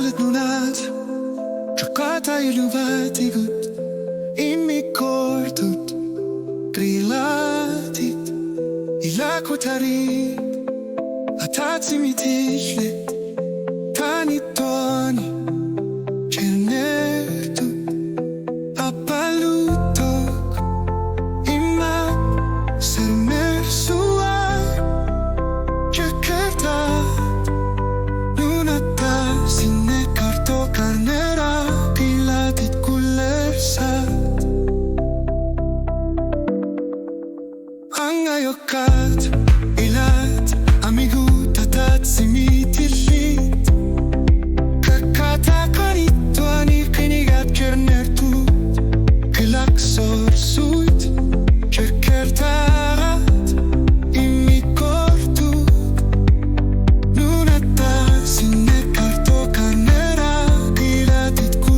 Nunatat Nunatta iluvaatigut Sinneqartoqarnera Greenlandit Ilakutari Atatsimitishlet Tanitoni Kernertu Apalutok Ima Sermersuar Jakarta Nunatta Sinneqartoqarnera Pilatit kullersat Angayokat ilat amigut atatsimitillit Kakatakanittuani kinigat kernertut Klaksorsuit Kerkertarat Sinneqartoqarnera Nunatta Sinneqartoqarnera Pilatit kullersat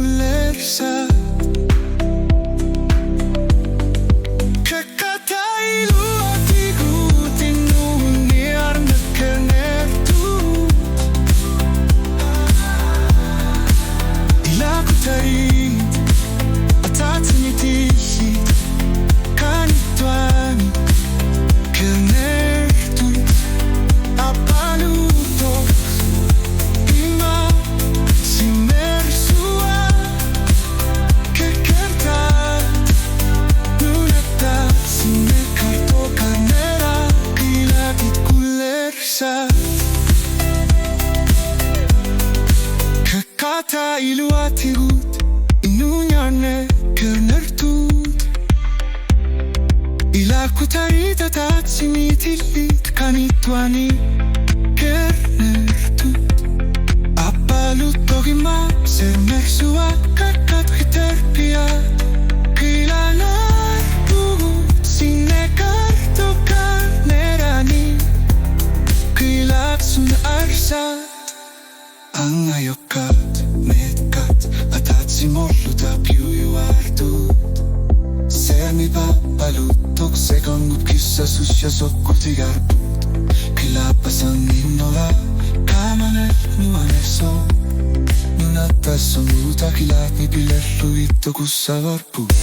Kakata iluatigut Inunyarne kernertut Ilakutarit atatsimitillit Kanittuani kernertut Appaluttogima sermersua Kakkat hiterpiat Kilanartugut Sinneqartoqarnerani Kilatsun arsat Angayokat, metkat, atatsimolluta piujuartut Seami pappalutok sekongut kissasus ja sokkutigarput Kilapasan innova, kamanet nuaneso Nunatta sonuta kilatni pilerruitto kussavarput